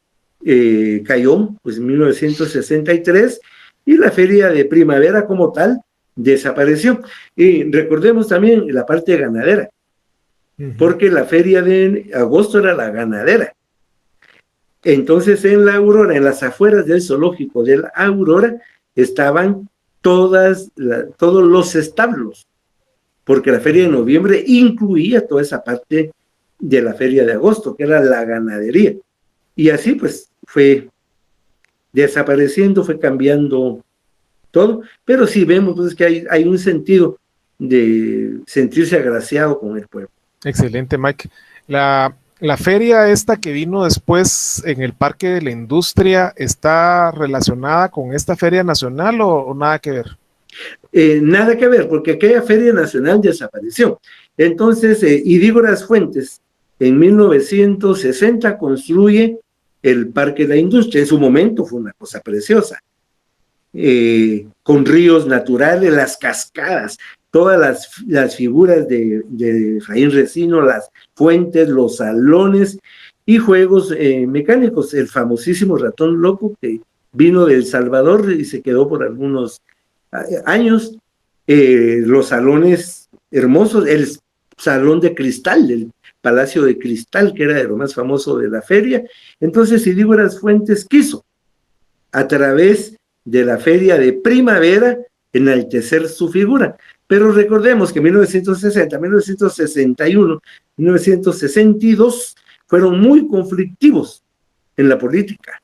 cayó pues en 1963, y la feria de primavera como tal desapareció. Y recordemos también la parte ganadera, porque la feria de agosto era la ganadera. Entonces en la Aurora, en las afueras del zoológico de la Aurora, estaban todos los establos, porque la feria de noviembre incluía toda esa parte de la feria de agosto, que era la ganadería. Y así pues fue desapareciendo, fue cambiando todo, pero sí vemos pues, que hay un sentido de sentirse agraciado con el pueblo. Excelente, Mike. La feria esta que vino después en el Parque de la Industria, ¿está relacionada con esta feria nacional o nada que ver? Nada que ver, porque aquella feria nacional desapareció. Entonces, Dígoras Fuentes, en 1960, construye el Parque de la Industria. En su momento fue una cosa preciosa, con ríos naturales, las cascadas, todas las figuras de Efraín Resino, las fuentes, los salones y juegos mecánicos. El famosísimo ratón loco que vino de El Salvador y se quedó por algunos años, los salones hermosos, el salón de cristal del Palacio de Cristal, que era de lo más famoso de la feria. Entonces Idígoras Fuentes quiso, a través de la feria de primavera, enaltecer su figura. Pero recordemos que 1960, 1961, 1962 fueron muy conflictivos en la política.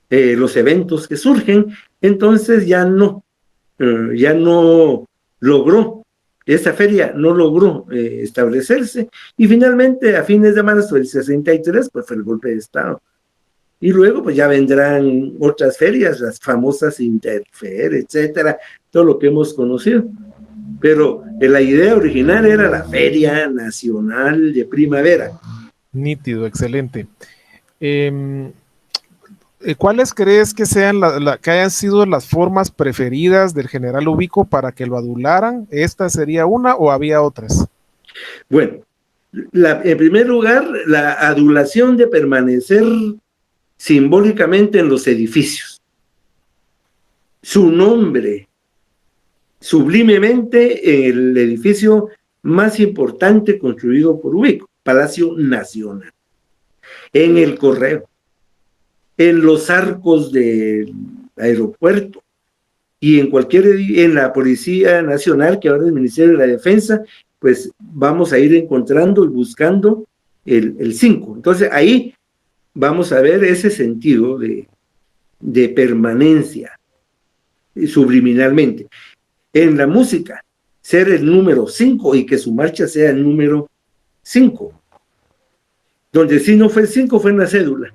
Los eventos que surgen, entonces ya no logró, esta feria no logró establecerse, y finalmente a fines de marzo del 63 pues fue el golpe de Estado. Y luego pues ya vendrán otras ferias, las famosas Interfer, etcétera, todo lo que hemos conocido. Pero la idea original era la Feria Nacional de Primavera. Nítido, excelente. ¿Cuáles crees que sean que hayan sido las formas preferidas del general Ubico para que lo adularan? ¿Esta sería una o había otras? Bueno, en primer lugar, la adulación de permanecer simbólicamente en los edificios. Su nombre, sublimemente, en el edificio más importante construido por Ubico, Palacio Nacional. En el Correo, en los arcos del aeropuerto y en la Policía Nacional, que ahora es el Ministerio de la Defensa, pues vamos a ir encontrando y buscando el 5. Entonces ahí vamos a ver ese sentido de permanencia subliminalmente. En la música, ser el número 5 y que su marcha sea el número 5. Donde sí no fue el 5 fue en la cédula.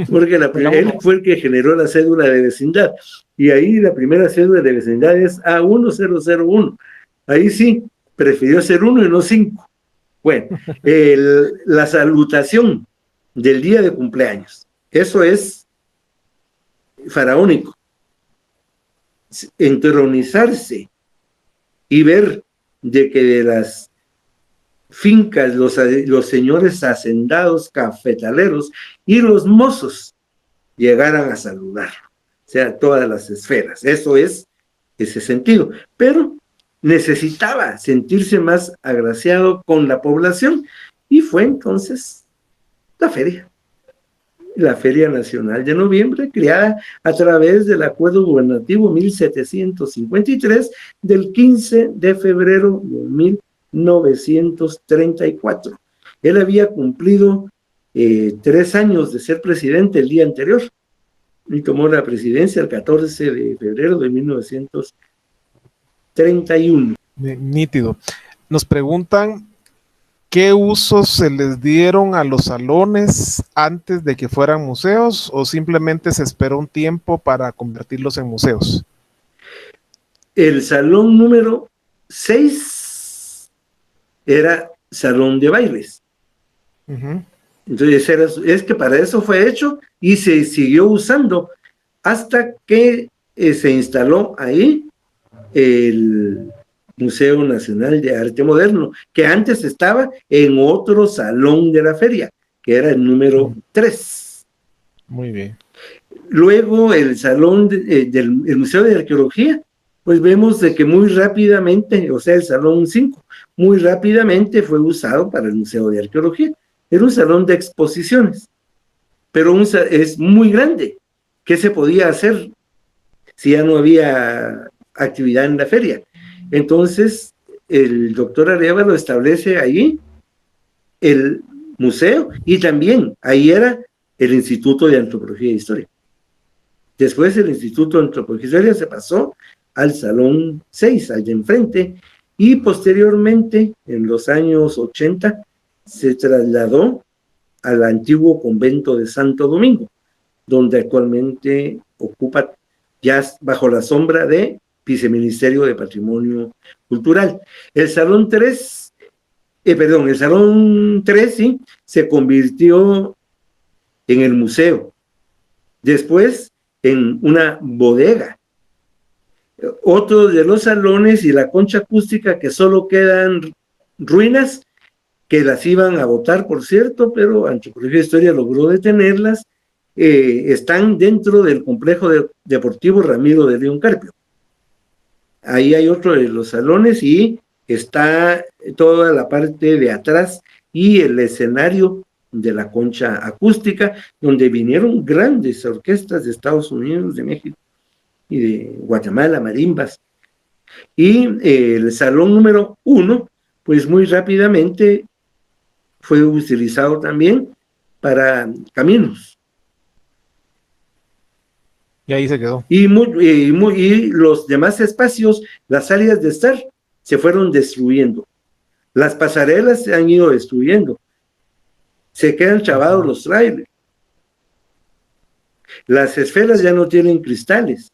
Porque él fue el que generó la cédula de vecindad. Y ahí la primera cédula de vecindad es A1001. Ahí sí, prefirió ser 1 y no 5. Bueno, la salutación del día de cumpleaños, eso es faraónico. Entronizarse y ver de que de las fincas los señores hacendados, cafetaleros y los mozos llegaran a saludar, o sea, todas las esferas. Eso es ese sentido, pero necesitaba sentirse más agraciado con la población y fue entonces la Feria Nacional de Noviembre, creada a través del Acuerdo Gubernativo 1753 del 15 de febrero de 1934. Él había cumplido 3 años de ser presidente el día anterior y tomó la presidencia el 14 de febrero de 1931. Nítido. Nos preguntan ¿qué usos se les dieron a los salones antes de que fueran museos o simplemente se esperó un tiempo para convertirlos en museos? El salón número 6 era salón de bailes. Uh-huh. Entonces es que para eso fue hecho y se siguió usando hasta que se instaló ahí el Museo Nacional de Arte Moderno, que antes estaba en otro salón de la feria, que era el número 3. Muy bien. Luego el salón del Museo de Arqueología, pues vemos de que muy rápidamente, o sea, el salón 5, muy rápidamente fue usado para el Museo de Arqueología. Era un salón de exposiciones, pero es muy grande. ¿Qué se podía hacer si ya no había actividad en la feria? Entonces, el doctor Arévalo establece ahí el museo y también ahí era el Instituto de Antropología e Historia. Después el Instituto de Antropología e Historia se pasó al Salón 6, al de enfrente, y posteriormente, en los años 80, se trasladó al antiguo convento de Santo Domingo, donde actualmente ocupa ya bajo la sombra de Viceministerio de Patrimonio Cultural. El Salón 3, sí, se convirtió en el museo, después en una bodega. Otro de los salones y la concha acústica que solo quedan ruinas, que las iban a botar, por cierto, pero Antropología e Historia logró detenerlas, están dentro del complejo deportivo Ramiro de León Carpio. Ahí hay otro de los salones y está toda la parte de atrás y el escenario de la concha acústica, donde vinieron grandes orquestas de Estados Unidos, de México y de Guatemala, marimbas. Y el salón número 1, pues muy rápidamente fue utilizado también para caminos. Y ahí se quedó. Y los demás espacios, las áreas de estar, se fueron destruyendo. Las pasarelas se han ido destruyendo. Se quedan chavados los trailers. Las esferas ya no tienen cristales.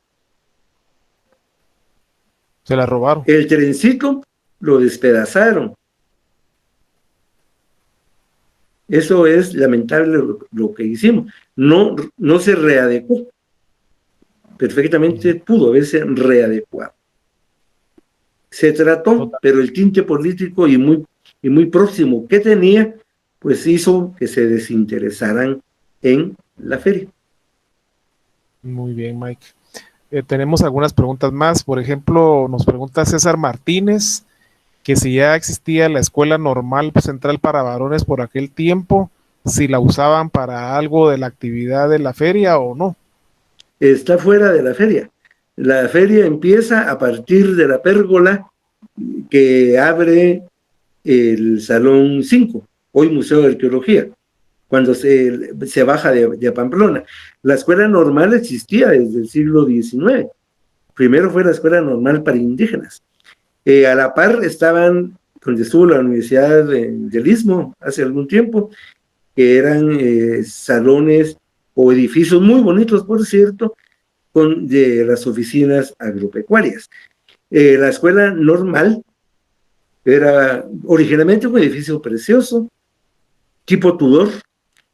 Se la robaron. El trencito lo despedazaron. Eso es lamentable lo que hicimos. No se readecuó. Perfectamente pudo haberse readecuado. Se trató, pero el tinte político y muy próximo que tenía, pues hizo que se desinteresaran en la feria. Muy bien, Mike. Tenemos algunas preguntas más. Por ejemplo, nos pregunta César Martínez que si ya existía la escuela normal central para varones por aquel tiempo, si la usaban para algo de la actividad de la feria o no. Está fuera de la feria. La feria empieza a partir de la pérgola que abre el Salón 5, hoy Museo de Arqueología, cuando se baja de Pamplona. La escuela normal existía desde el siglo XIX. Primero fue la escuela normal para indígenas. A la par estaban, donde estuvo la Universidad del Istmo hace algún tiempo, que eran salones o edificios muy bonitos, por cierto, de las oficinas agropecuarias. La escuela normal era originalmente un edificio precioso, tipo Tudor,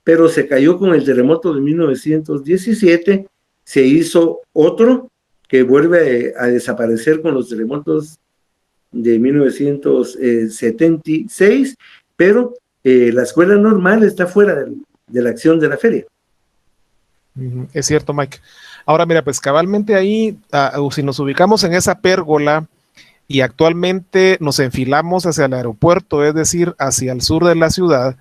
pero se cayó con el terremoto de 1917, se hizo otro que vuelve a desaparecer con los terremotos de 1976, pero la escuela normal está fuera de la acción de la feria. Es cierto, Mike. Ahora mira, pues cabalmente ahí, si nos ubicamos en esa pérgola y actualmente nos enfilamos hacia el aeropuerto, es decir, hacia el sur de la ciudad,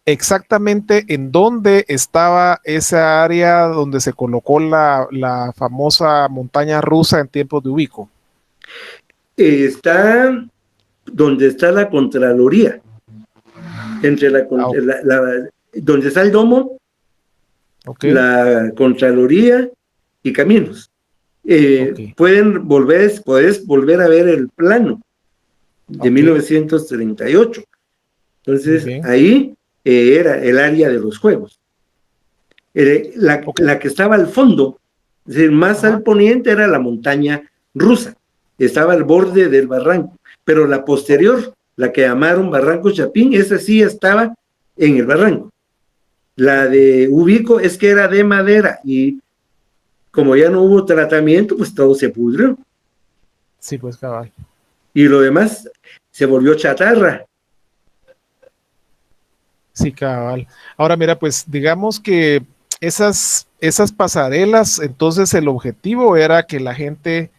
exactamente en dónde estaba esa área donde se colocó la famosa montaña rusa en tiempos de Ubico. Está donde está la Contraloría, entre donde está el domo, okay, la Contraloría y Caminos. Okay. Podés volver a ver el plano de okay, 1938. Entonces, ahí era el área de los juegos. La que estaba al fondo, es decir, más al poniente, era la montaña rusa. Estaba al borde del barranco, pero la posterior, la que llamaron Barranco Chapín, esa sí estaba en el barranco. La de Ubico es que era de madera y como ya no hubo tratamiento, pues todo se pudrió. Sí, pues cabal. Y lo demás se volvió chatarra. Sí, cabal. Ahora mira, pues digamos que esas pasarelas, entonces el objetivo era que la gente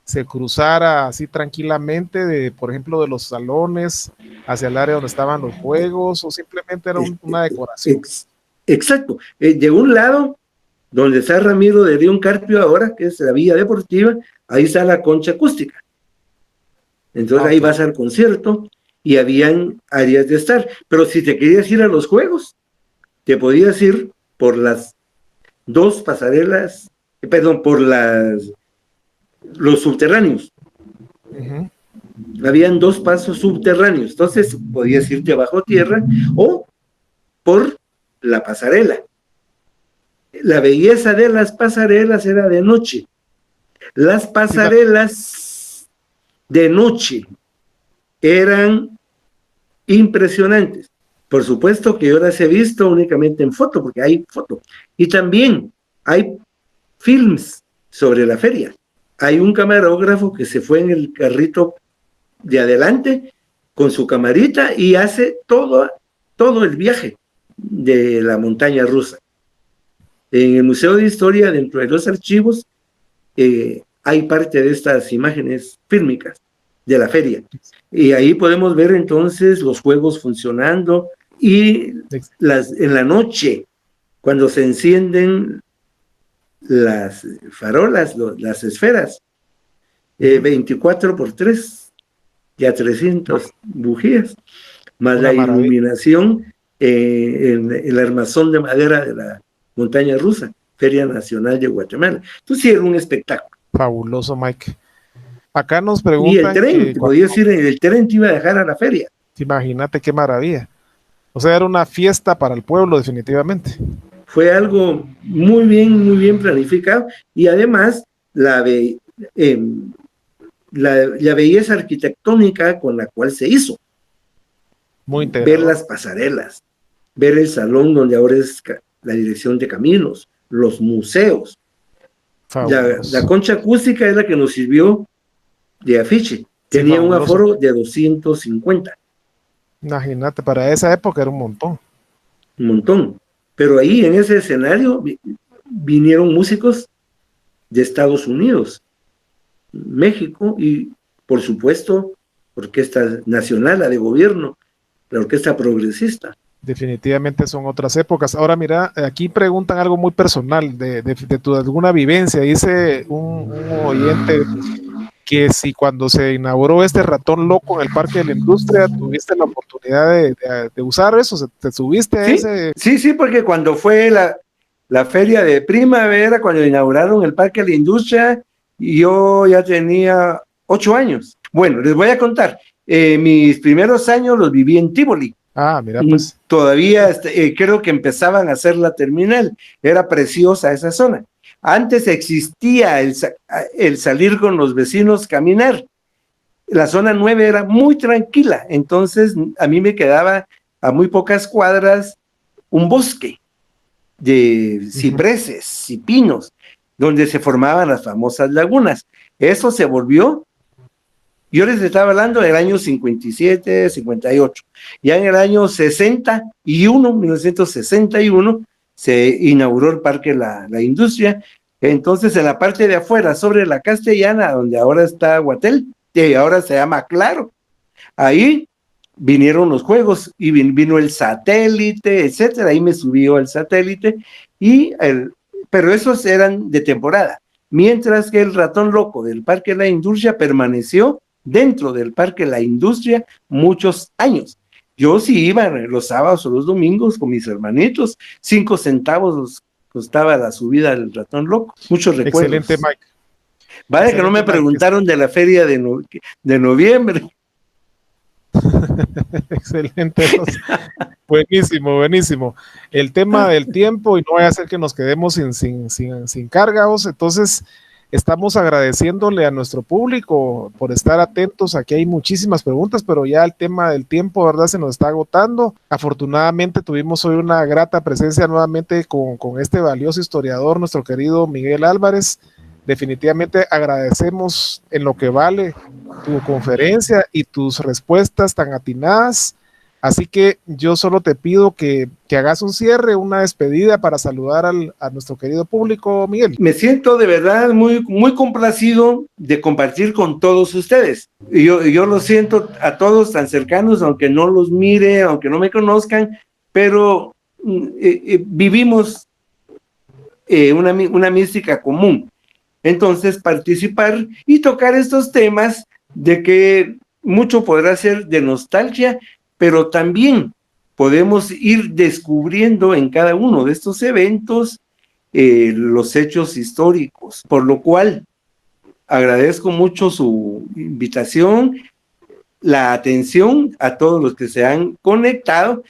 se cruzara así tranquilamente, por ejemplo, de los salones hacia el área donde estaban los juegos, o simplemente era una decoración. Exacto. De un lado, donde está Ramiro de León Carpio ahora, que es la vía deportiva, ahí está la concha acústica. Entonces ahí vas al concierto y habían áreas de estar. Pero si te querías ir a los juegos, te podías ir por las dos pasarelas, por los subterráneos. Habían dos pasos subterráneos, entonces podías irte bajo tierra o por la pasarela. La belleza de las pasarelas era de noche. Las pasarelas de noche eran impresionantes. Por supuesto que yo las he visto únicamente en foto, porque hay foto. Y también hay films sobre la feria. Hay un camarógrafo que se fue en el carrito de adelante con su camarita y hace todo el viaje de la montaña rusa. En el Museo de Historia, dentro de los archivos, hay parte de estas imágenes fílmicas. de la feria. Y ahí podemos ver entonces los juegos funcionando y en la noche, cuando se encienden las farolas, las esferas, 24x3, ya 300 bujías, más Una la maravilla. iluminación en el armazón de madera de la montaña rusa, Feria Nacional de Guatemala. Entonces sí, era un espectáculo. Fabuloso, Mike. Acá nos Y el preguntan tren, que te podías ir, el tren te iba a dejar a la feria. imagínate qué maravilla. O sea, era una fiesta para el pueblo, definitivamente. Fue algo muy bien planificado y además eh, la belleza arquitectónica con la cual se hizo. Muy Ver integrador. las pasarelas, ver el salón donde ahora es la dirección de caminos, los museos. La concha acústica es la que nos sirvió de afiche. Tenía un aforo de 250. Imagínate, para esa época era un montón. Un montón. Pero ahí en ese escenario vinieron músicos de Estados Unidos, México y, por supuesto, Orquesta Nacional, la de Gobierno, la Orquesta Progresista. Definitivamente son otras épocas. Ahora mira, aquí preguntan algo muy personal de tu alguna vivencia. Dice un oyente que si cuando se inauguró este ratón loco en el Parque de la Industria, tuviste la oportunidad de usar eso, te subiste a ese. Sí, porque cuando fue la feria de primavera, cuando inauguraron el Parque de la Industria, yo ya tenía 8 años. Bueno, les voy a contar. Mis primeros años los viví en Tívoli. Ah, mira, pues. Todavía creo que empezaban a hacer la terminal. Era preciosa esa zona. Antes existía el salir con los vecinos, caminar. La zona 9 era muy tranquila, entonces a mí me quedaba a muy pocas cuadras un bosque de cipreses y pinos, donde se formaban las famosas lagunas. Eso se volvió, yo les estaba hablando del año 57, 58. Ya en el año 1961, se inauguró el Parque La Industria. Entonces, en la parte de afuera, sobre la Castellana, donde ahora está Guatel, que ahora se llama Claro, ahí vinieron los juegos y vino el satélite, etcétera. Ahí me subió el satélite, pero esos eran de temporada. Mientras que el ratón loco del Parque La Industria permaneció dentro del Parque La Industria muchos años. Yo sí iba los sábados o los domingos con mis hermanitos, 5 centavos costaba la subida al ratón loco. Muchos recuerdos. Excelente, Mike. Vale, excelente, que no me preguntaron Mike, de la feria de noviembre. Excelente. Buenísimo. El tema del tiempo, y no vaya a ser que nos quedemos sin cargaos, entonces estamos agradeciéndole a nuestro público por estar atentos. Aquí hay muchísimas preguntas, pero ya el tema del tiempo, ¿verdad? Se nos está agotando. Afortunadamente tuvimos hoy una grata presencia nuevamente con este valioso historiador, nuestro querido Miguel Álvarez. Definitivamente agradecemos en lo que vale tu conferencia y tus respuestas tan atinadas. Así que yo solo te pido que hagas un cierre, una despedida para saludar a nuestro querido público, Miguel. Me siento de verdad muy complacido de compartir con todos ustedes. Yo lo siento a todos tan cercanos, aunque no los mire, aunque no me conozcan, pero vivimos una mística común. Entonces, participar y tocar estos temas de que mucho podrá ser de nostalgia, pero también podemos ir descubriendo en cada uno de estos eventos los hechos históricos, por lo cual agradezco mucho su invitación, la atención a todos los que se han conectado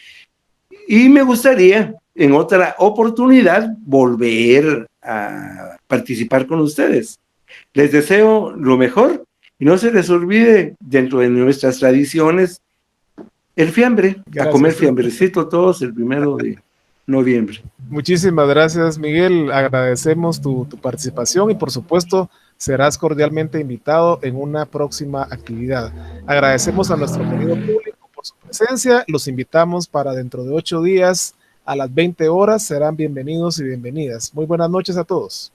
y me gustaría en otra oportunidad volver a participar con ustedes. Les deseo lo mejor y no se les olvide, dentro de nuestras tradiciones, el fiambre. Gracias. A comer fiambrecito todos el 1 de noviembre. Muchísimas gracias, Miguel. Agradecemos tu participación y por supuesto serás cordialmente invitado en una próxima actividad. Agradecemos a nuestro querido público por su presencia. Los invitamos para dentro de 8 días a las 20 horas. Serán bienvenidos y bienvenidas. Muy buenas noches a todos.